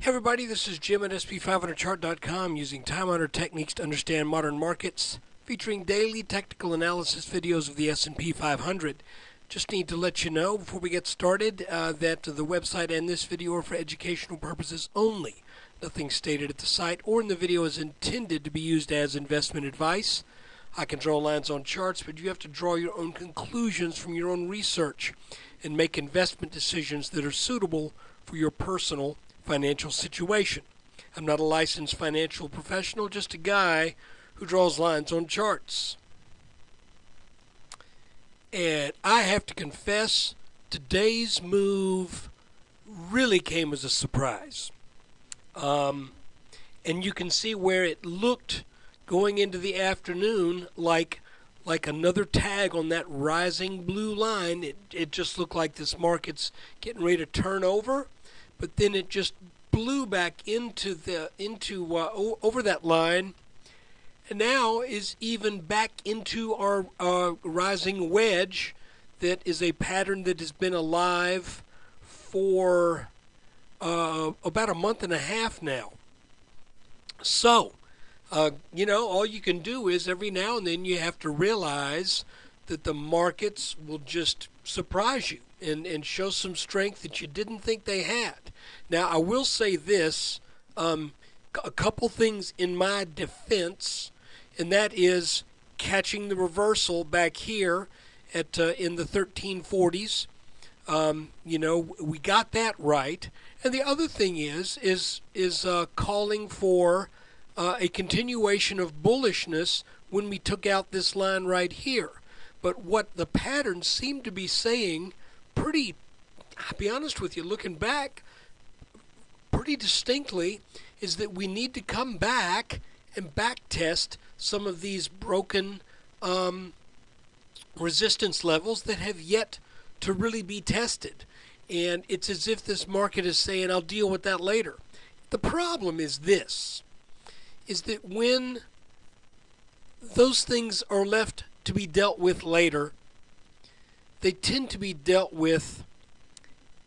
Everybody, this is Jim at SP500chart.com using time-honored techniques to understand modern markets, featuring daily technical analysis videos of the S&P 500. Just need to let you know before we get started that the website and this video are for educational purposes only. Nothing stated at the site or in the video is intended to be used as investment advice. I can draw lines on charts, but you have to draw your own conclusions from your own research and make investment decisions that are suitable for your personal financial situation. I'm not a licensed financial professional, just a guy who draws lines on charts. And I have to confess, today's move really came as a surprise. And you can see where it looked going into the afternoon like another tag on that rising blue line. It just looked like this market's getting ready to turn over. But then it just blew back over that line, and now is even back into our rising wedge. That is a pattern that has been alive for about a month and a half now. So, all you can do is every now and then you have to realize that the markets will just surprise you and show some strength that you didn't think they had. Now, I will say this, a couple things in my defense, and that is catching the reversal back here at in the 1340s. We got that right. And the other thing is calling for a continuation of bullishness when we took out this line right here. But what the patterns seem to be saying I'll be honest with you, looking back pretty distinctly, is that we need to come back and back test some of these broken resistance levels that have yet to really be tested. And it's as if this market is saying, I'll deal with that later. The problem is this, is that when those things are left to be dealt with later, they tend to be dealt with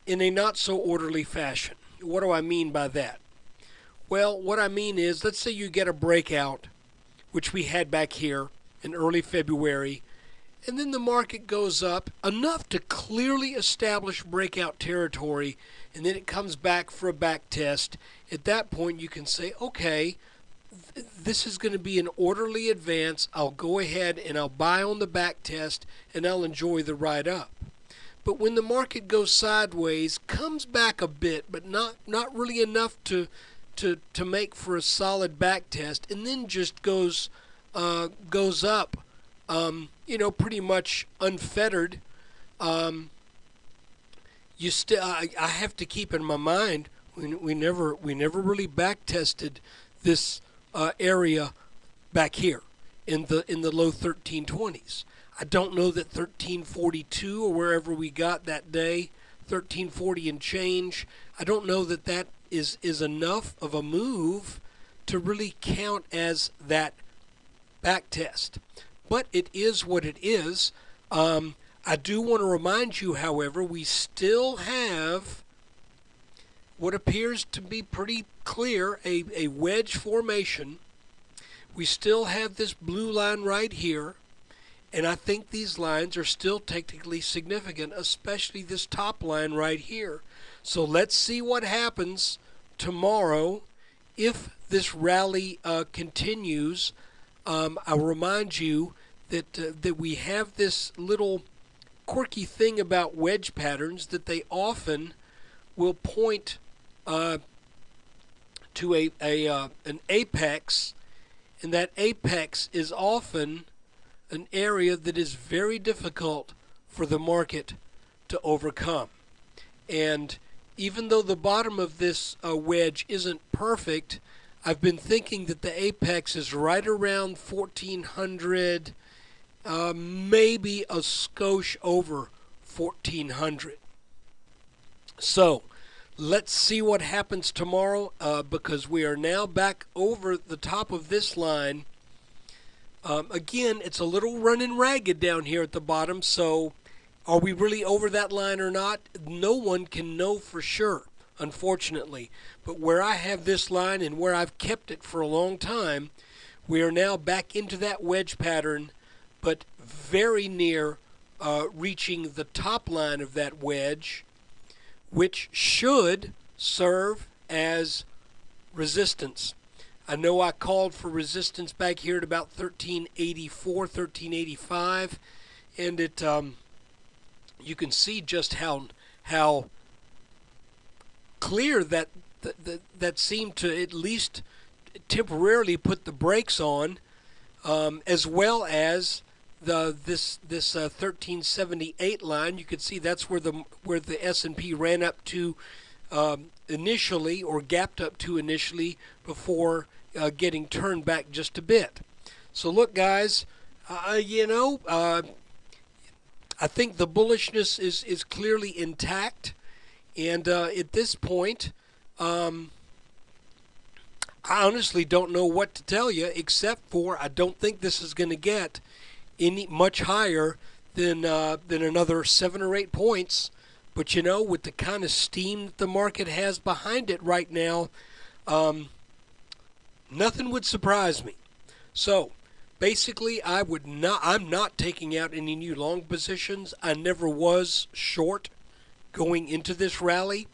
in a not so orderly fashion. What do I mean by that? Well, what I mean is, let's say you get a breakout, which we had back here in early February, and then the market goes up enough to clearly establish breakout territory, and then it comes back for a back test. At that point, you can say, okay, this is going to be an orderly advance. I'll go ahead and I'll buy on the back test and I'll enjoy the ride up. But when the market goes sideways, comes back a bit, but not really enough to make for a solid back test, and then just goes up, pretty much unfettered. I have to keep in my mind we never really back tested this area back here in the low 1320s. I don't know that 1342 or wherever we got that day, 1340 and change, I don't know that that is enough of a move to really count as that back test. But it is what it is. I do want to remind you, however, we still have what appears to be pretty clear, a wedge formation. We still have this blue line right here, and I think these lines are still technically significant, especially this top line right here. So let's see what happens tomorrow if this rally continues. I'll remind you that we have this little quirky thing about wedge patterns, that they often will point to an apex, and that apex is often an area that is very difficult for the market to overcome. And even though the bottom of this wedge isn't perfect, I've been thinking that the apex is right around 1400, maybe a skosh over 1400. So let's see what happens tomorrow, because we are now back over the top of this line. Again, it's a little running ragged down here at the bottom, so are we really over that line or not? No one can know for sure. unfortunately. But where I have this line and where I've kept it for a long time, we are now back into that wedge pattern, but very near reaching the top line of that wedge, which should serve as resistance. I know I called for resistance back here at about 1384, 1385, and it you can see just how clear that seemed to at least temporarily put the brakes on, as well as this 1378 line. You could see that's where the S&P ran up to initially, or gapped up to initially, before getting turned back just a bit. So look, guys, I think the bullishness is clearly intact, and at this point, I honestly don't know what to tell you, except for I don't think this is going to get any much higher than another 7 or 8 points. But with the kind of steam that the market has behind it right now, nothing would surprise me. So basically, I'm not taking out any new long positions. I never was short going into this rally,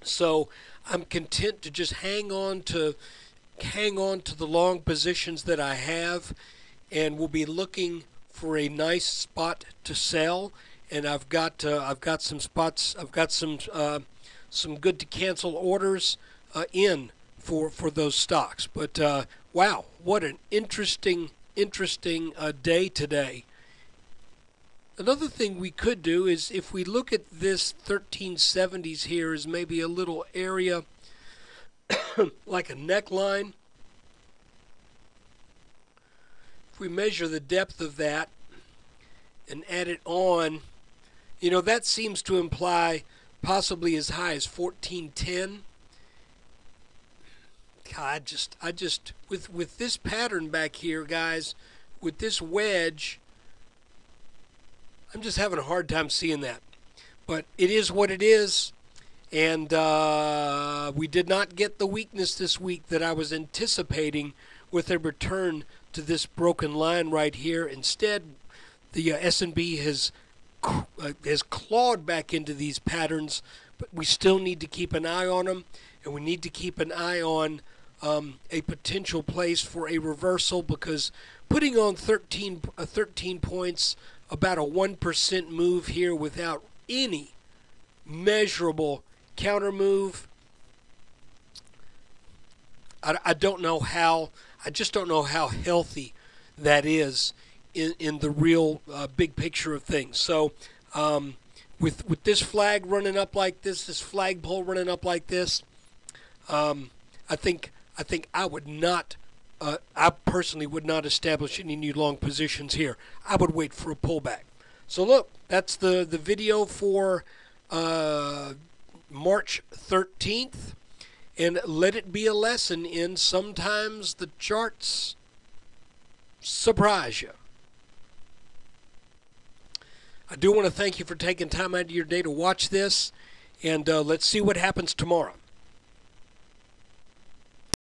so I'm content to just hang on to the long positions that I have, and we'll be looking for a nice spot to sell. And I've got some spots. I've got some good to cancel orders in for those stocks. But wow, what an interesting day today. Another thing we could do is, if we look at this 1370s here as maybe a little area like a neckline. If we measure the depth of that and add it on, that seems to imply possibly as high as 1410. God, I just with this pattern back here, guys, with this wedge, I'm just having a hard time seeing that. But it is what it is, and we did not get the weakness this week that I was anticipating with a return to this broken line right here. Instead, the S&P has clawed back into these patterns, but we still need to keep an eye on them, and we need to keep an eye on a potential place for a reversal, because putting on 13 points, about a 1% move here without any measurable counter move, I don't know how. I just don't know how healthy that is in the real big picture of things. So with this flag running up like this flagpole running up like this, I think I would not. I personally would not establish any new long positions here. I would wait for a pullback. So look, that's the video for March 13th. And let it be a lesson in sometimes the charts surprise you. I do want to thank you for taking time out of your day to watch this. And let's see what happens tomorrow.